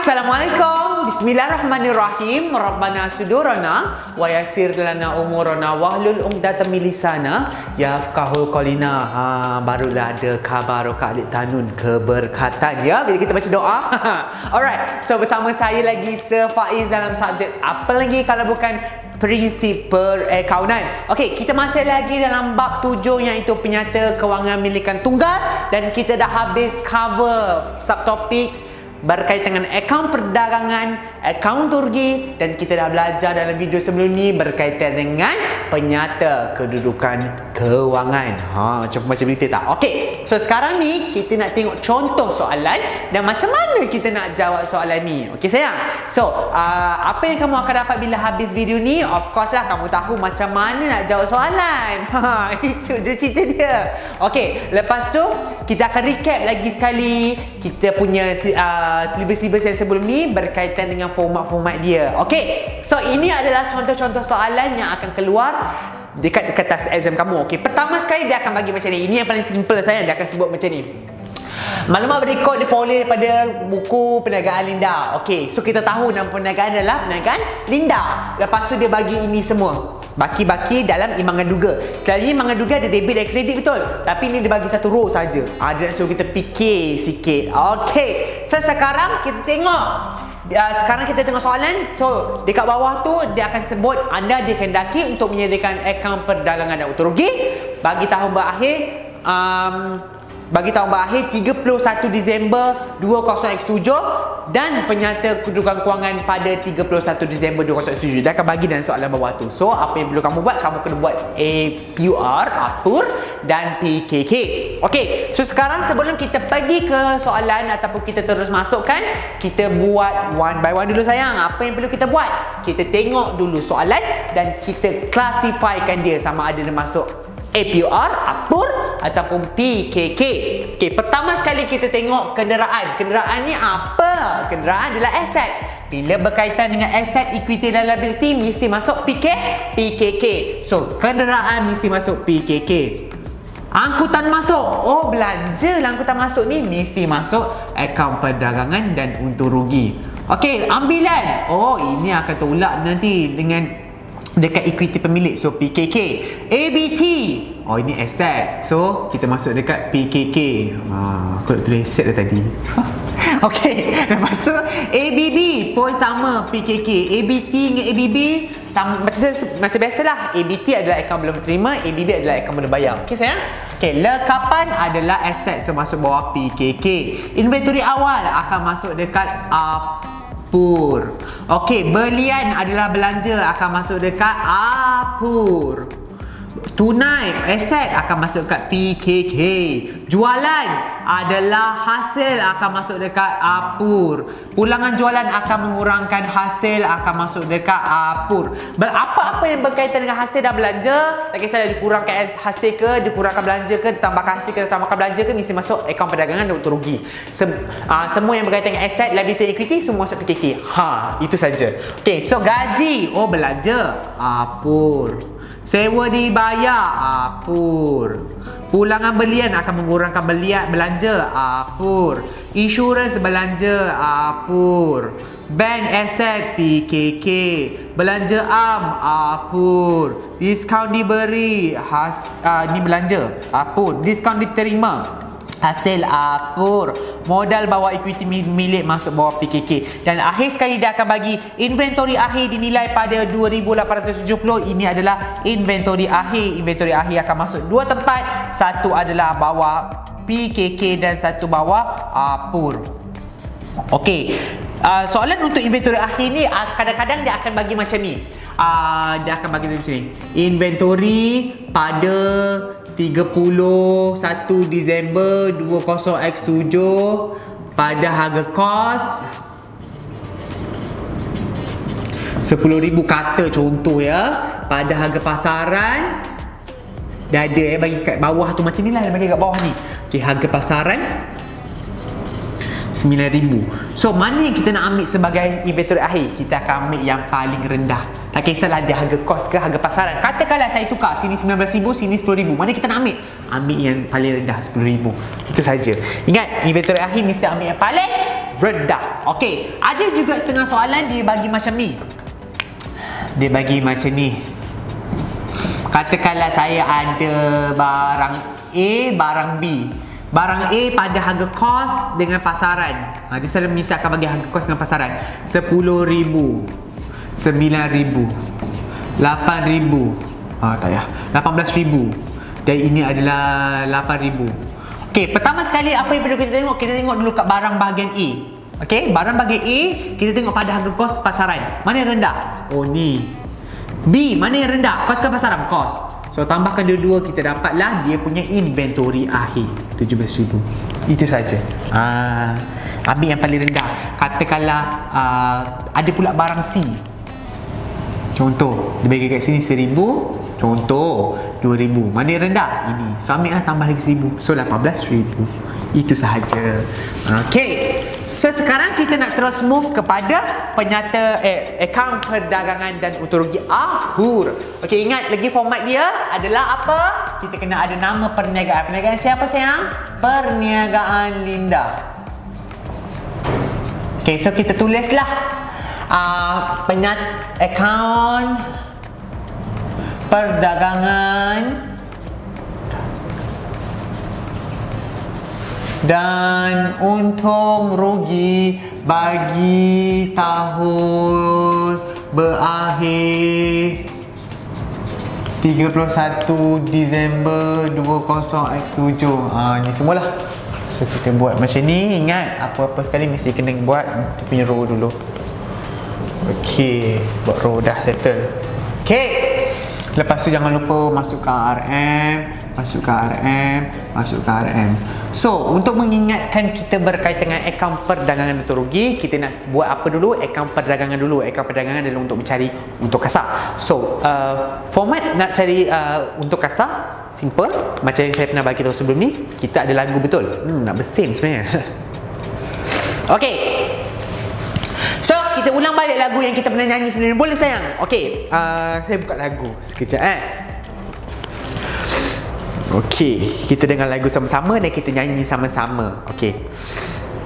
Assalamualaikum. Bismillahirrahmanirrahim. Rabbana sudurana wa yassir lana umurana wahlul 'uqdatam min lisana yafqahul qaulina. Barulah ada khabar Kak Alik Tanun, keberkatan ya bila kita baca doa. Alright. So bersama saya lagi Sir Faiz dalam subjek apa lagi kalau bukan prinsip perakaunan. Okey, kita masih lagi dalam bab 7 iaitu penyata kewangan milikan tunggal, dan kita dah habis cover subtopik berkaitan dengan akaun perdagangan, akaun turgi, dan kita dah belajar dalam video sebelum ni berkaitan dengan penyata kedudukan kewangan. Macam baca berita tak? Okey, so sekarang ni kita nak tengok contoh soalan dan macam mana kita nak jawab soalan ni. Okey sayang. So, apa yang kamu akan dapat bila habis video ni? Of course lah kamu tahu macam mana nak jawab soalan. Itu je cerita dia. Okey, lepas tu kita akan recap lagi sekali kita punya syllabus-syllabus yang sebelum ni berkaitan dengan format-format dia. Okey, so ini adalah contoh-contoh soalan yang akan keluar dekat kertas exam kamu. Okey, pertama sekali dia akan bagi macam ni. Ini yang paling simple saya, dia akan sebut macam ni. Maklumat berikut diperoleh daripada buku Perniagaan Linda. Okey, so kita tahu nama perniagaan adalah Perniagaan Linda. Lepas tu dia bagi ini semua. Baki-baki dalam imbangan duga. Selalunya imbangan duga ada debit dan kredit, betul? Tapi ni dia bagi satu row saja. Dia nak suruh kita fikir sikit. Okey, so sekarang kita tengok. Sekarang kita tengok soalan. So dekat bawah tu dia akan sebut anda dikehendaki untuk menyediakan akaun perdagangan dan untung rugi bagi tahun berakhir 31 Disember 2007 dan penyata kedudukan kewangan pada 31 Disember 2007. Dia akan bagi dalam soalan bawah tu. So apa yang perlu kamu buat? Kamu kena buat APUR, APUR dan PKK. Okey, so sekarang sebelum kita pergi ke soalan ataupun kita terus masukkan, kita buat one by one dulu sayang. Apa yang perlu kita buat? Kita tengok dulu soalan dan kita klasifikasikan dia sama ada dia masuk APUR, APUR ataupun PKK. Okey, pertama sekali kita tengok kenderaan. Kenderaan ni apa? Kenderaan adalah aset. Bila berkaitan dengan aset, equity dan liability mesti masuk PKK. So, kenderaan mesti masuk PKK. Angkutan masuk. Oh, belanja lah angkutan masuk ni mesti masuk akaun perdagangan dan untung rugi. Okey, ambilan. Oh, ini akan tolak nanti dengan dekat equity pemilik. So PKK. ABT. Oh, ini aset. So kita masuk dekat PKK. Aku nak tulis aset dah tadi. Okey, lepas tu ABB pun sama PKK. ABT dengan ABB sama, macam biasalah. ABT adalah akaun belum terima, ABB adalah akaun belum bayar. Okey sayang. Okey, lekapan adalah aset, so masuk bawah PKK. Inventory awal akan masuk dekat APUR. Okey, belian adalah belanja akan masuk dekat APUR. Tunai, aset akan masuk dekat PKK. Jualan adalah hasil akan masuk dekat APUR. Pulangan jualan akan mengurangkan hasil akan masuk dekat APUR. Apa-apa yang berkaitan dengan hasil dan belanja, tak kisahlah dikurangkan hasil ke, dikurangkan belanja ke, ditambahkan hasil ke, ditambahkan belanja ke, mesti masuk akaun perdagangan dan untung rugi. Semua yang berkaitan dengan aset, liability, equity semua masuk PKK. Itu saja. Okey, so gaji, oh belanja, APUR. Sewa dibayar, APUR. Pulangan belian akan mengurangkan belanja, APUR. Insurans belanja, APUR. Bank aset, PKK. Belanja APUR. Diskaun diberi, ni belanja, APUR. Diskaun diterima, hasil APUR. Modal bawah equity milik masuk bawah PKK. Dan akhir sekali dia akan bagi inventory akhir dinilai pada 2870. Ini adalah inventory akhir. Inventory akhir akan masuk dua tempat. Satu adalah bawah PKK dan satu bawah APUR. Okey, soalan untuk inventory akhir ni kadang-kadang dia akan bagi macam ni. Dia akan bagi macam ni. Inventory pada 31 Disember 20x7 pada harga kos 10,000 kata contoh ya. Pada harga pasaran dah ada bagi kat bawah tu macam ni lah, bagi kat bawah ni. Okey, harga pasaran 9,000. So mana yang kita nak ambil sebagai inventory akhir? Kita akan ambil yang paling rendah. Tak kisahlah dia harga kos ke harga pasaran. Katakanlah saya tukar sini 19,000, sini 10,000. Mana kita nak ambil? Ambil yang paling rendah 10,000. Itu saja. Ingat, inventory akhir mesti ambil yang paling rendah. Okey, ada juga setengah soalan dia bagi macam ni. Dia bagi macam ni. Katakanlah saya ada barang A, barang B. Barang A pada harga kos dengan pasaran. Dia selalu misalkan bagi harga kos dengan pasaran. 10,000, 9,000, 8,000. Tak ya. 18,000. Dan ini adalah 8,000. Okey, pertama sekali apa yang perlu kita tengok? Kita tengok dulu kat barang bahagian A. Okey, barang bahagian A, kita tengok pada harga kos pasaran. Mana yang rendah? Oh ni. B, mana yang rendah? Kos ke pasaran? Kos. So tambahkan dua-dua, kita dapatlah dia punya inventory akhir 17,000. Itu saja. Ambil yang paling rendah. Katakanlah ada pula barang C. Contoh, dia bagi kat sini 1,000. Contoh, 2,000. Mana yang rendah? Ini. So ambil lah, tambah lagi 1,000. So 18,000. Itu sahaja. Okay. So sekarang kita nak terus move kepada penyata akaun perdagangan dan untung rugi akhir. Okey, ingat lagi format dia adalah apa? Kita kena ada nama perniagaan. Perniagaan siapa sayang? Perniagaan Linda. Okey, so kita tulislah akaun perdagangan dan untung rugi bagi tahun berakhir 31 Disember 20x7. Ni semualah. So kita buat macam ni. Ingat apa-apa sekali mesti kena buat dia punya row dulu. Okey, buat row dah settle. Okey. Lepas tu jangan lupa masuk ke RM, masuk ke RM, masuk ke RM. So, untuk mengingatkan kita berkaitan dengan akaun perdagangan untung rugi, kita nak buat apa dulu? Akaun perdagangan dulu. Akaun perdagangan adalah untuk mencari untung kasar. So, format nak cari untung kasar simple. Macam yang saya pernah bagi tahu sebelum ni, kita ada lagu betul. Nak bersin sebenarnya. Okey. So, kita ulang balik lagu yang kita pernah nyanyi sebelum ni. Boleh sayang? Okey, saya buka lagu sekejap Okey, kita dengar lagu sama-sama dan kita nyanyi sama-sama. Okey.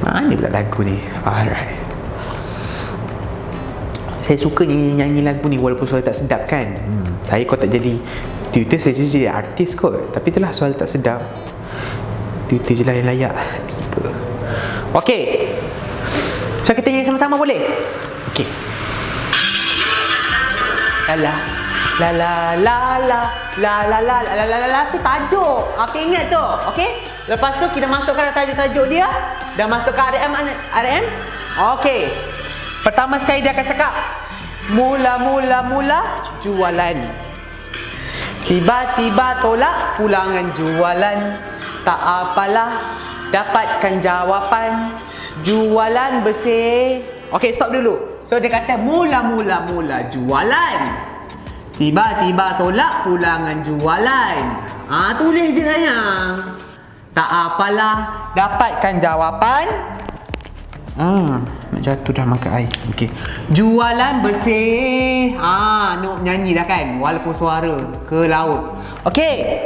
Mana pula lagu ni? Alright. Saya suka nyanyi lagu ni walaupun suara tak sedap kan. Saya kau tak jadi tutor, saya jadi artis kot. Tapi itulah suara tak sedap. Tutor je lah yang layak. Tiba. Okey. So kita nyanyi sama-sama boleh? Okey. La la la la la la la la la la la la tu tajuk. Okey, ingat tu. Okey. Lepas tu kita masukkan tajuk-tajuk dia dan masuk ke RM. Okey. Pertama sekali dia akan cakap mula jualan. Tiba-tiba tolak pulangan jualan. Tak apalah, dapatkan jawapan. Jualan bersih. Okey, stop dulu. So dia kata mula jualan. Tiba-tiba tolak pulangan jualan. Tulis je sayang. Tak apalah, dapatkan jawapan. Nak jatuh dah makan air. Okey. Jualan bersih. Nak nyanyi dah kan, walaupun suara ke laut. Okey.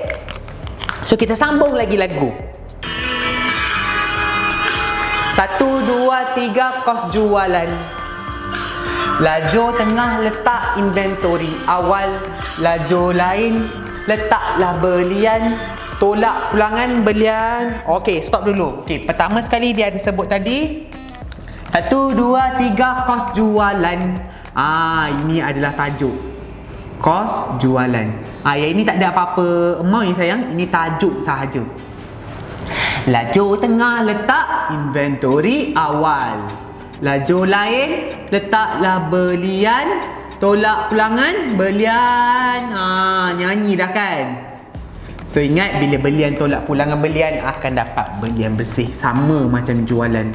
So kita sambung lagi lagu. 1, 2, 3 kos jualan. Lajur tengah letak inventory awal. Lajur lain letaklah belian. Tolak pulangan belian. Okey, stop dulu. Okey, pertama sekali dia ada sebut tadi 1, 2, 3 kos jualan. Ini adalah tajuk. Kos jualan. Yang ini tak ada apa-apa amount ya sayang. Ini tajuk sahaja. Lajur tengah letak inventory awal. Lajur lain letaklah belian. Tolak pulangan belian. Nyanyi dah kan. So ingat, bila belian tolak pulangan belian akan dapat belian bersih. Sama macam jualan.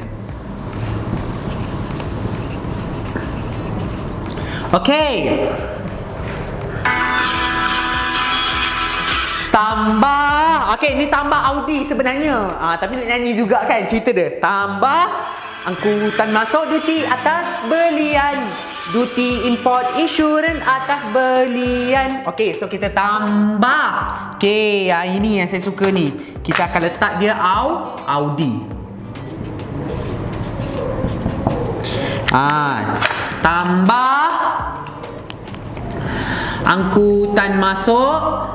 Okey. Tambah. Okey, ni tambah Audi sebenarnya. Tapi nak nyanyi juga kan cerita dia. Tambah angkutan masuk duty atas belian. Duty import insurans atas belian. Okey, so kita tambah. Okey, ini yang saya suka ni. Kita akan letak dia Audi. Tambah angkutan masuk,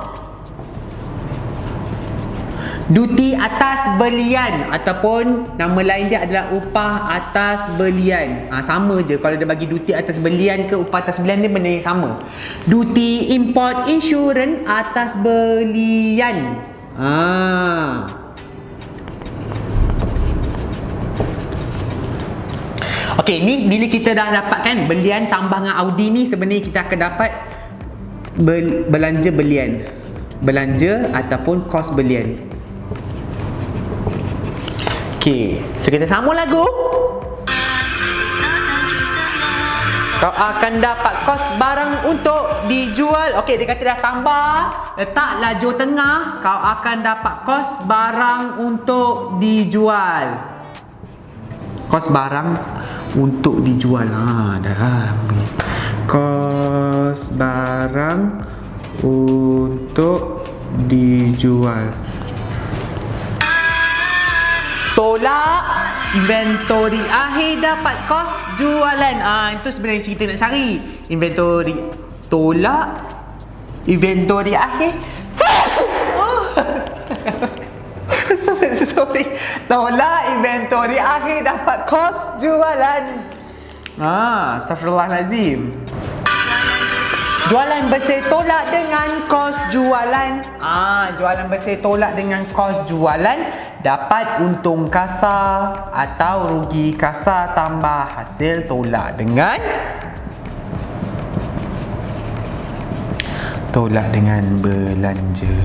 duti atas belian, ataupun nama lain dia adalah upah atas belian. Sama je kalau dia bagi duti atas belian ke upah atas belian, dia benda yang sama. Duti import insurans atas belian. Okey, ni bila kita dah dapatkan belian tambah dengan Audi ni, sebenarnya kita akan dapat belanja belian. Belanja ataupun kos belian. Okey, so kita sambung lagu. Kau akan dapat kos barang untuk dijual. Okey, dia kata dah tambah, letak lajur tengah, kau akan dapat kos barang untuk dijual. Kos barang untuk dijual. Dah. Kos barang untuk dijual. Tolak inventory akhir dapat kos jualan. Itu sebenarnya kita nak cari. Inventory. Tolak inventory akhir. Sorry. Tolak inventory akhir dapat kos jualan. Astaghfirullahalazim. Jualan bersih tolak dengan kos jualan. Jualan bersih tolak dengan kos jualan, dapat untung kasar atau rugi kasar tambah hasil tolak dengan belanja.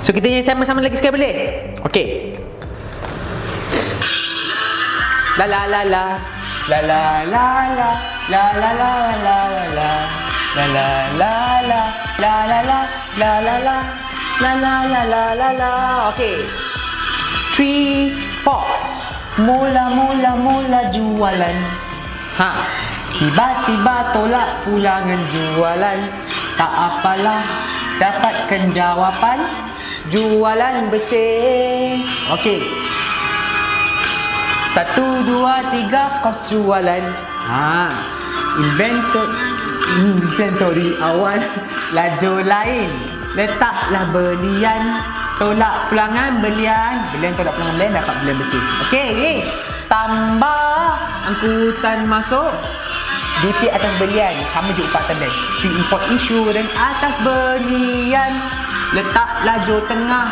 So kita nyanyi sama-sama lagi sekali boleh? Okey. La la la la. La la la la. La la la la la. La la la la. La la la la la la. La la la la la la. Okey. 3, 4. Mula jualan. Tiba-tiba tolak pulangan jualan. Tak apalah, dapatkan jawapan. Jualan bersih. Okey. 1, 2, 3 kos jualan. Inventory awal. Lajur lain, letaklah belian. Tolak pulangan belian. Tolak pulangan belian, dapat belian bersih. Okey, ni tambah angkutan masuk, duti atas belian, sama je upah tanda. Duti import insurans atas belian, letak lajur tengah,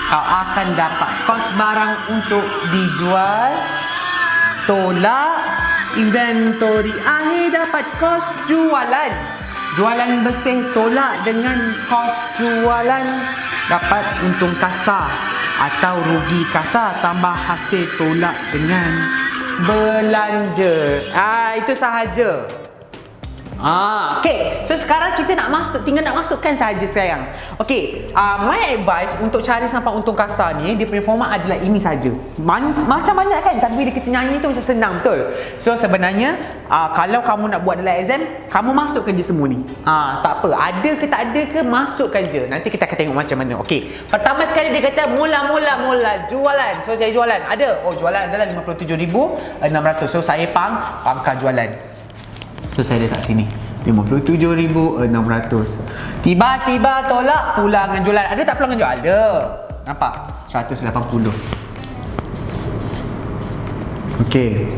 kau akan dapat kos barang untuk dijual. Tolak inventory akhir dapat kos jualan. Jualan bersih tolak dengan kos jualan, dapat untung kasar atau rugi kasar tambah hasil tolak dengan belanja. Itu sahaja. Okay, so sekarang kita nak masuk, tinggal nak masukkan sahaja sekarang. Okay, my advice untuk cari sampai untung kasar ni, dia punya format adalah ini saja. Macam banyak kan, tapi bila kita nyanyi tu macam senang, betul? So sebenarnya kalau kamu nak buat dalam exam, kamu masukkan je semua ni. Tak apa, ada ke tak ada ke, masukkan je. Nanti kita akan tengok macam mana. Okay, pertama sekali dia kata mula jualan. So saya jualan, ada? Oh, jualan adalah 57,600. So saya pangkal jualan. So saya letak sini 57,600. Tiba-tiba tolak pulangan jualan. Ada tak pulangan jualan? Ada. Nampak? 180. Okey.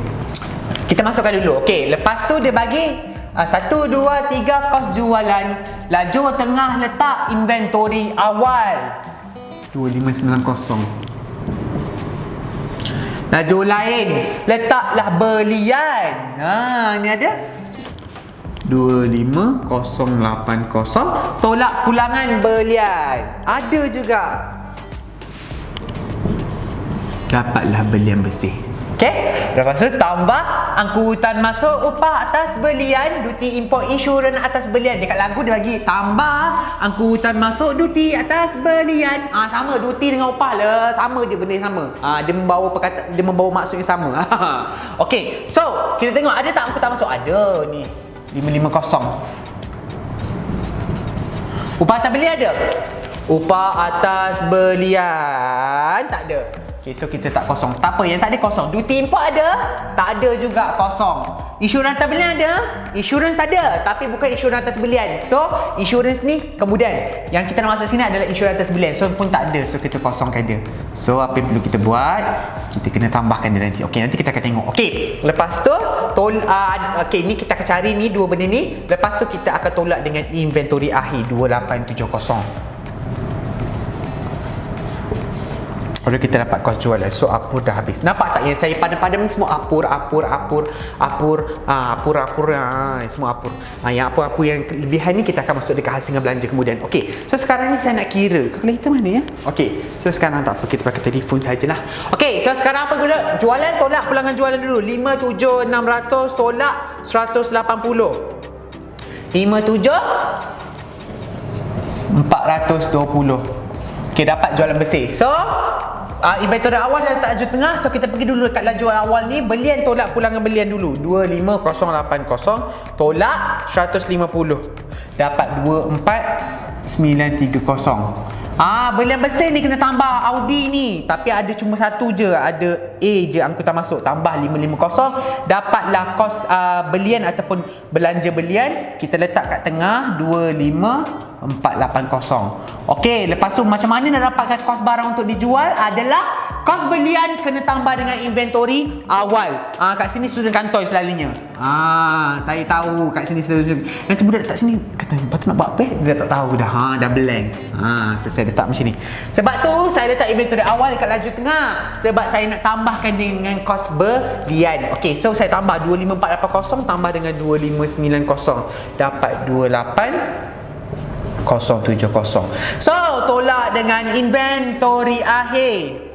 Kita masukkan dulu. Okey, lepas tu dia bagi 1, 2, 3 kos jualan. Lajur tengah letak inventory awal 2590. Lajur lain letaklah belian. Ni ada 25,080. Tolak pulangan belian. Ada juga. Dapatlah belian bersih. Okey. Lepas tu tambah angkutan masuk, upah atas belian, duti import insurans atas belian. Dekat lagu dia bagi tambah angkutan masuk, duti atas belian. Sama, duti dengan upah lah, sama je, benda sama. Dia membawa maksud yang sama. Okey. So, kita tengok ada tak angkutan masuk? Ada ni. 550. Upah atas belian ada? Upah atas belian tak ada. Okay, so kita tak kosong. Tak apa, yang tak ada kosong. Duty import ada? Tak ada juga kosong. Insurans atas belian ada? Insurans ada, tapi bukan insurans atas belian. So, insurans ni kemudian. Yang kita nak masuk sini adalah insurans atas belian. So, pun tak ada. So, kita kosongkan dia. So, apa yang perlu kita buat? Kita kena tambahkan dia nanti. Okay, nanti kita akan tengok. Okay, lepas tu, okay, ni kita akan cari ni dua benda ni. Lepas tu, kita akan tolak dengan inventory akhir 2870. Kalau kita dapat kos jualan, so apur dah habis. Nampak tak yang saya padam-padam ni semua apur, semua apur. Yang apur-apur yang kelebihan ni kita akan masuk dekat hasil belanja kemudian. Okey, so sekarang ni saya nak kira kalkulator mana ya? Okey, so sekarang tak apa, kita pakai telefon sajalah. Okey, so sekarang apa guna? Jualan tolak pulangan jualan dulu. 57,600 tolak 180. 57 420. Okay, dapat jualan bersih. So, inventory awal dah letak laju tengah. So, kita pergi dulu dekat laju awal ni. Belian tolak pulangan belian dulu. 25080 tolak 150. Dapat 24930. Belian bersih ni kena tambah Audi ni. Tapi ada cuma satu je. Ada A je angkutan masuk. Tambah 550. Dapatlah kos belian ataupun belanja belian. Kita letak kat tengah 25480. Okey, lepas tu macam mana nak dapatkan kos barang untuk dijual adalah kos belian kena tambah dengan inventory awal. Kat sini student kantoi selalunya. Saya tahu kat sini student. Nanti budak letak sini kata, "Lepas tu nak buat apa?" Dia tak tahu dah. Dah blank. So saya letak macam ni. Sebab tu saya letak inventory awal dekat laju tengah. Sebab saya nak tambahkan dengan kos belian. Okey, so saya tambah 25480 tambah dengan 2590. Dapat 28070. So, tolak dengan inventory akhir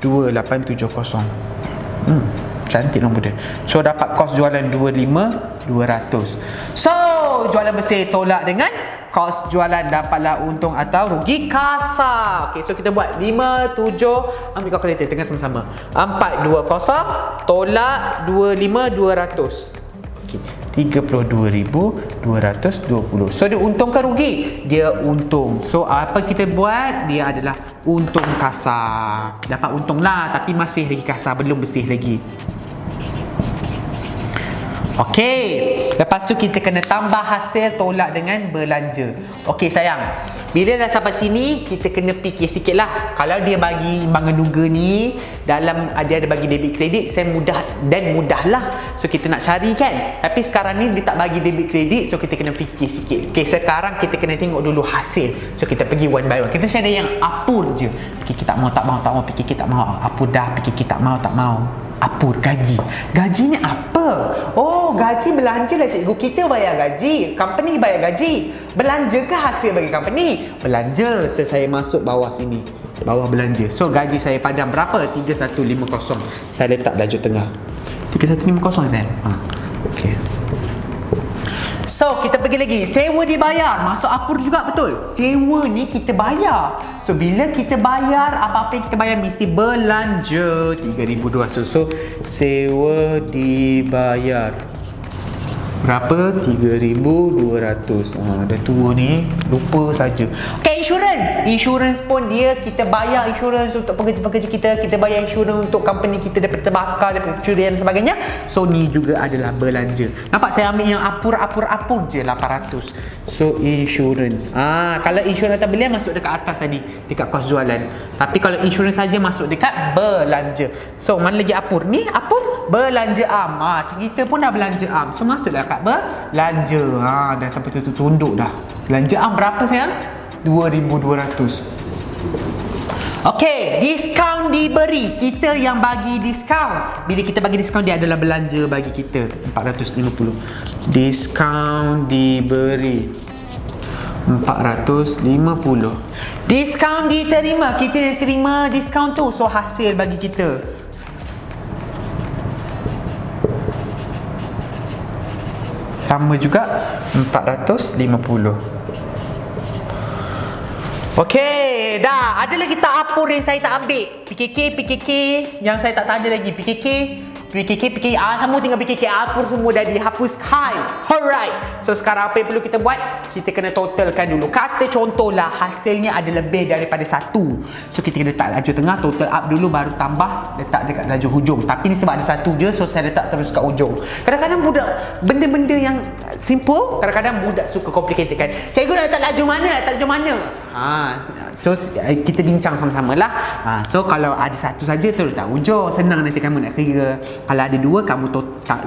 2870. Cantik nombor dia. So, dapat kos jualan 25,200. So, jualan bersih tolak dengan kos jualan, dapatlah untung atau rugi kasar. Okey, so kita buat 57, ambil kalkulator tengah sama-sama. 420 tolak 25,200. Okey, 32,220. So dia untung ke rugi? Dia untung. So apa kita buat? Dia adalah untung kasar. Dapat untung lah, tapi masih lagi kasar, belum bersih lagi. Okey, lepas tu kita kena tambah hasil tolak dengan belanja. Okey sayang, bila dah sampai sini kita kena fikir sikit lah. Kalau dia bagi imbangan duga ni dalam dia ada bagi debit kredit, saya mudah dan mudahlah. So kita nak cari kan. Tapi sekarang ni dia tak bagi debit kredit, so kita kena fikir sikit. Okey, sekarang kita kena tengok dulu hasil. So kita pergi one by one. Kita cari yang apur je. Fikir tak mau, fikir kita tak mau. Apur dah, fikir kita tak mau. Apur gaji. Gaji ni apa? Oh, gaji belanja lah cikgu. Kita bayar gaji, company bayar gaji. Belanja ke hasil bagi company? Belanja. So saya masuk bawah sini, bawah belanja. So gaji saya padam berapa? 3150. Saya letak laju tengah 3150 saya. Okey. So kita pergi lagi. Sewa dibayar. Masuk apur juga betul. Sewa ni kita bayar. So bila kita bayar, apa-apa yang kita bayar mesti belanja 3,200. So sewa dibayar berapa? 3,200. Dah tua ni, lupa saja. Okay, insurans pun dia kita bayar insurans untuk pekerja-pekerja kita, kita bayar insurans untuk company kita daripada terbakar, daripada curian dan sebagainya. So ni juga adalah belanja. Nampak saya ambil yang apur je 800. So insurans. Kalau insurans atas belian masuk dekat atas tadi, dekat kos jualan. Tapi kalau insurans saja masuk dekat belanja. So mana lagi apur? Ni apur belanja am. Kita pun dah belanja am. So masuk dekat belanja. Dah sampai tunduk dah. Belanja am berapa sayang? 2,200. Okey, diskaun diberi. Kita yang bagi diskaun. Bila kita bagi diskaun, dia adalah belanja bagi kita 450. Diskaun diberi 450. Diskaun diterima. Kita dah terima diskaun tu. So hasil bagi kita sama juga 450. Okey, dah. Ada lagi tak apur yang saya tak ambil? PKK yang saya tak ada lagi. PKK PKKR semua tinggal PKKR pun semua dah dihapuskan. Alright. So sekarang apa yang perlu kita buat? Kita kena totalkan dulu. Kata contohlah hasilnya ada lebih daripada 1. So kita kena letak laju tengah, total up dulu baru tambah letak dekat laju hujung. Tapi ni sebab ada 1 je, so saya letak terus kat hujung. Kadang-kadang budak benda-benda yang simple, kadang-kadang budak suka complicated kan. Cikgu nak letak laju mana? Letak laju mana? So kita bincang sama-sama lah. So kalau ada 1 saja tu letak hujung, senang nanti kamu nak kira. Kalau ada 2 kamu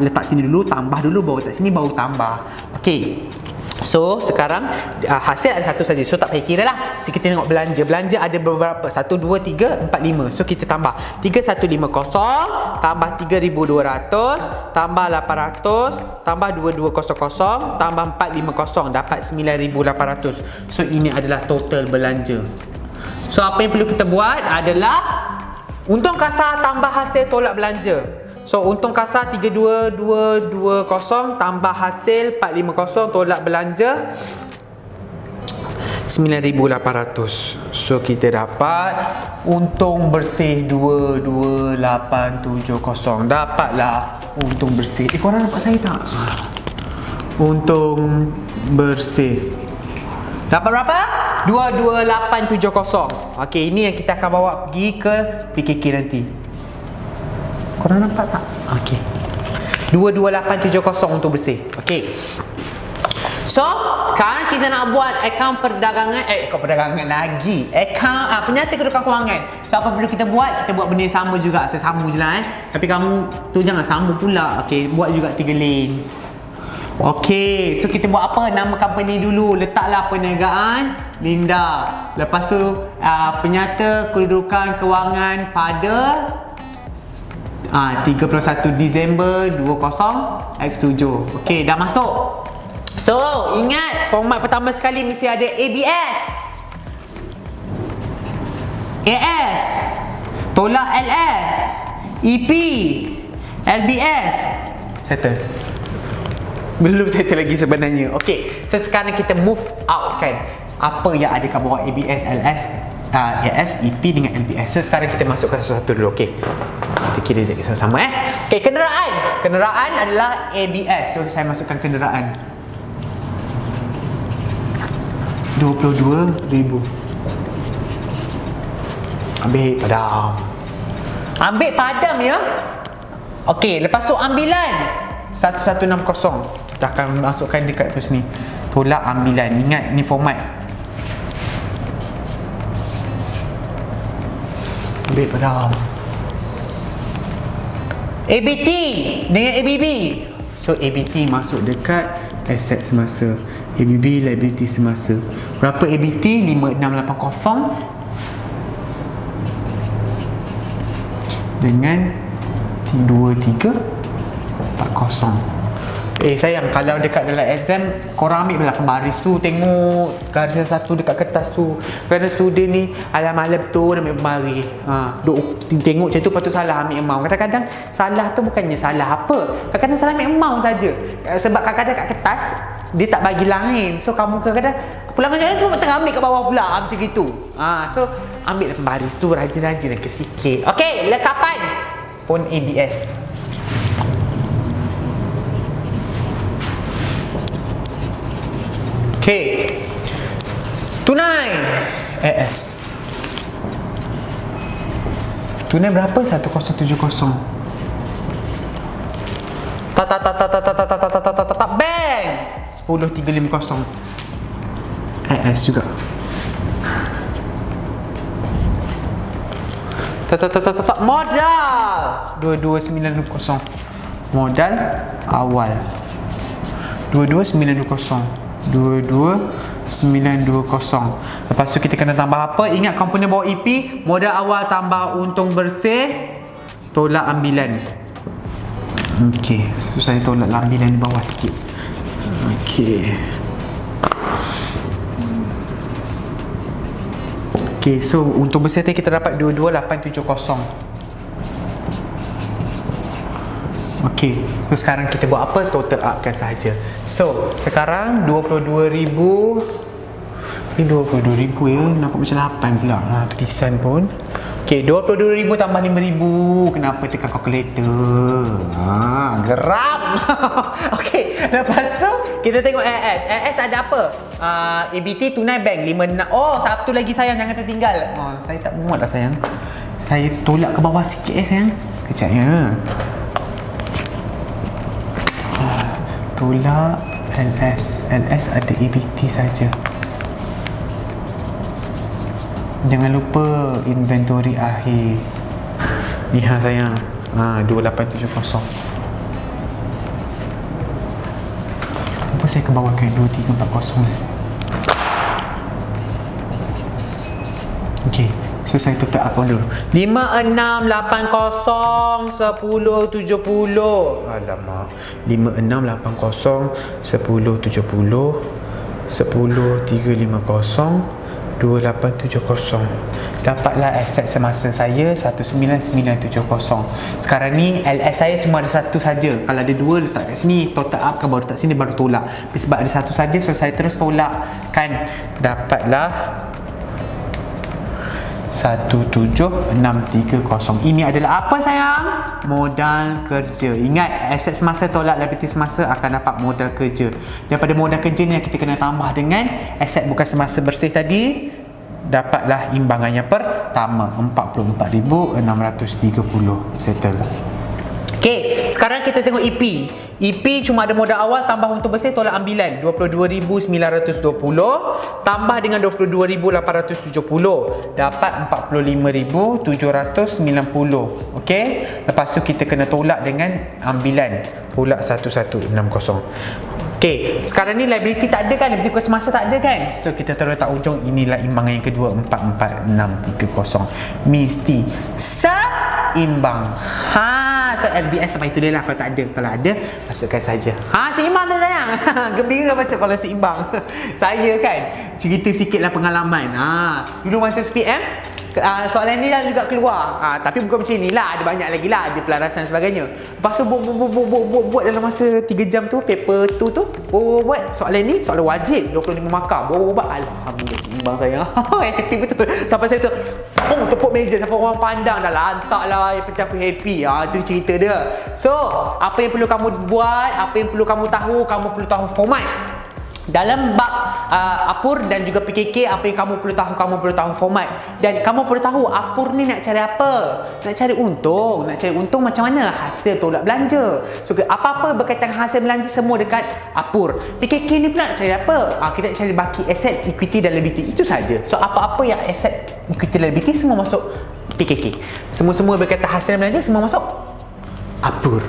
letak sini dulu, tambah dulu, baru letak sini, baru tambah. Okey. So sekarang hasil ada 1 saja. So tak payah kira lah. So kita tengok belanja. Belanja ada beberapa, 1, 2, 3, 4, 5. So kita tambah 3150 tambah 3200 tambah 800 tambah 2200 tambah 450 dapat 9800. So ini adalah total belanja. So apa yang perlu kita buat adalah untung kasar tambah hasil tolak belanja. So untung kasar 32220 tambah hasil 450 tolak belanja 9800. So kita dapat untung bersih 22870. Dapatlah untung bersih. Korang nampak saya tak? Untung bersih dapat berapa? 22870. Okey, ini yang kita akan bawa pergi ke PKK nanti. Korang nampak tak? Okey. 22870 untuk bersih. Okey. So, sekarang kita nak buat akaun perdagangan, akaun perdagangan lagi. Akaun penyata kedudukan kewangan. So, apa perlu kita buat? Kita buat benda yang sama juga. Saya sambung je lah Tapi kamu tu jangan sambung pula. Okey, buat juga 3 lane. Okey, so kita buat apa? Nama company dulu. Letaklah perniagaan Linda. Lepas tu penyata kedudukan kewangan pada 31 Disember 20x7. Okey, dah masuk. So, ingat format pertama sekali mesti ada ABS, AS, tolak LS, EP, LBS. Settle. Belum settle lagi sebenarnya. Okey, so sekarang kita move out kan. Apa yang ada kat bawah ABS, LS, AS, EP dengan LBS. So sekarang kita masukkan satu-satu dulu. Okey. Kita kira je sama-sama Okey, kenderaan. Kenderaan adalah ABS. So saya masukkan kenderaan 22,000. Ambil padam. Ambil padam ya. Okey, lepas tu ambilan 1160. Kita akan masukkan dekat sini. Tolak ambilan. Ingat ni format. Ambil padam. ABT dengan ABB. So ABT masuk dekat aset semasa, ABB liability semasa. Berapa ABT? 5680 dengan 2340. Sayang, kalau dekat dalam exam korang ambil belakang baris tu, tengok garis satu dekat kertas tu. Kerana student ni alam-alam betul ambil pembaris. Tengok macam tu patut salah ambil amount. Kadang-kadang salah tu bukannya salah apa, kadang-kadang salah ambil amount saja. Sebab kadang-kadang kat kertas dia tak bagi lain. So kamu kadang-kadang pulangan jalan tu tengah ambil kat bawah pula macam gitu. So ambil pembaris tu rajin-rajin ke sikit. Okey, lekapan pun ABS. Okey. Tunai AS. Tunai berapa? 1070. Tak bank 10350. AS juga. Tak modal 22920. Modal awal 22920. 22920. Lepas tu kita kena tambah apa? Ingat komponen bawah EP, modal awal tambah untung bersih, tolak ambilan. Okey, so saya tolak ambilan di bawah sikit. Okey. Okey, so untung bersih tadi kita dapat 22870. Okey, so sekarang kita buat apa? Total upkan sahaja. So, sekarang 22,000. Ni 22,000 ya, nampak macam 8 pula. Petisan pun Okey, 22,000 tambah 5,000. Kenapa tekan kalkulator? Geram. Okey, lepas tu kita tengok AS. AS ada apa? ABT tunai bank 56. Oh, satu lagi sayang, jangan tertinggal. Oh, saya tak muat lah sayang. Saya tolak ke bawah sikit sayang. Kejap ya. Tolak LS. LS ada ABT saja. Jangan lupa inventory akhir. Ni sayang. 2870. Kenapa saya ke bawah ke 2340? Okey, so saya tutup account dulu. 5680 1070. Alamak. 5680 1070 10350 2870. Dapatlah aset semasa saya 19970. Sekarang ni LS saya cuma ada satu saja. Kalau ada dua letak kat sini, total up kan baru letak sini baru tolak. Tapi sebab ada satu saja, so saya terus tolak kan. Dapatlah 17630. Ini adalah apa sayang? Modal kerja. Ingat, aset semasa tolak liability semasa akan dapat modal kerja. Daripada modal kerja ni kita kena tambah dengan aset bukan semasa bersih tadi. Dapatlah imbangan yang pertama 44,630. Settle. Okey, sekarang kita tengok EP. EP cuma ada modal awal tambah untung bersih tolak ambilan 22,920 tambah dengan 22,870 dapat 45,790. Okey, lepas tu kita kena tolak dengan ambilan, tolak 1160. Okey, sekarang ni liability tak ada kan, liability bukan semasa tak ada kan, so kita taruh letak ujung. Inilah imbangan yang kedua 44,630 mesti seimbang. So LBS sampai itu dia lah. Kalau tak ada, kalau ada masukkan saja. Seimbang tu sayang. Gembira betul kalau seimbang. Saya kan cerita sikit lah pengalaman. Dulu masa SPM, soalan ni dah juga keluar. Tapi bukan macam ni lah, ada banyak lagi lah, ada pelarasan dan sebagainya. Lepas tu buat dalam masa 3 jam tu, paper tu buat soalan ni, soalan wajib 25 markah. Buat alhamdulillah seimbang sayang. Happy betul. Sampai saya tu tepuk meja sampai orang pandang dah lantak lah, yang penting aku happy. Itu cerita dia. So, apa yang perlu kamu buat, apa yang perlu kamu tahu format. Dalam bab Apur dan juga PKK, apa yang kamu perlu tahu format. Dan kamu perlu tahu Apur ni nak cari apa? Nak cari untung. Nak cari untung macam mana? Hasil tolak belanja. So apa-apa berkaitan hasil belanja semua dekat Apur. PKK ni pula nak cari apa? Kita nak cari baki aset, equity dan liability. Itu saja. So apa-apa yang aset, equity dan liability semua masuk PKK. Semua berkaitan hasil belanja semua masuk Apur.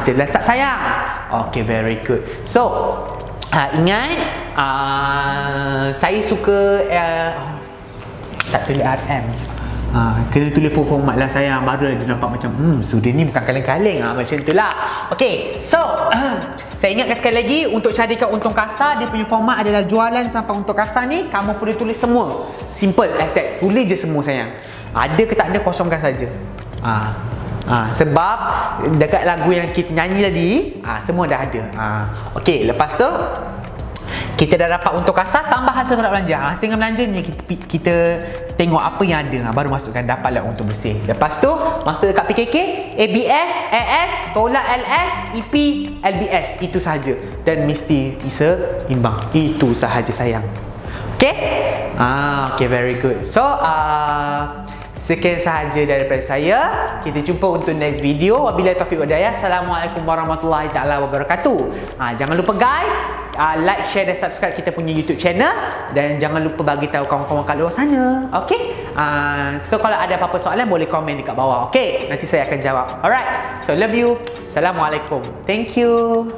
Jelas tak sayang? Okay, very good. So ingat, saya suka tak tulis RM. Kena tulis format lah sayang, baru dia nampak macam sudah ni bukan kaleng-kaleng. Macam tu lah. Okay, so saya ingatkan sekali lagi, untuk carikan untung kasar, dia punya format adalah jualan sampai untung kasar ni kamu perlu tulis semua. Simple as that. Tulis je semua sayang. Ada ke tak ada, kosongkan saja. Sebab dekat lagu yang kita nyanyi tadi, semua dah ada. Okey, lepas tu kita dah dapat untung kasar tambah hasil tolak belanja. Hasil belanja ni kita tengok apa yang ada, baru masukkan, dapatlah untung bersih. Lepas tu masuk dekat PKK, ABS, AS, tolak LS, EP, LBS. Itu sahaja. Dan mesti seimbang. Itu sahaja sayang. Okey? Okay, very good. So sekian sahaja daripada saya. Kita jumpa untuk next video. Wabillahi taufiq wal hidayah. Assalamualaikum warahmatullahi taala wabarakatuh. Jangan lupa guys, like, share dan subscribe kita punya YouTube channel, dan jangan lupa bagi tahu kawan-kawan kat luar sana. Okey? So kalau ada apa-apa soalan boleh komen dekat bawah. Okey? Nanti saya akan jawab. Alright. So love you. Assalamualaikum. Thank you.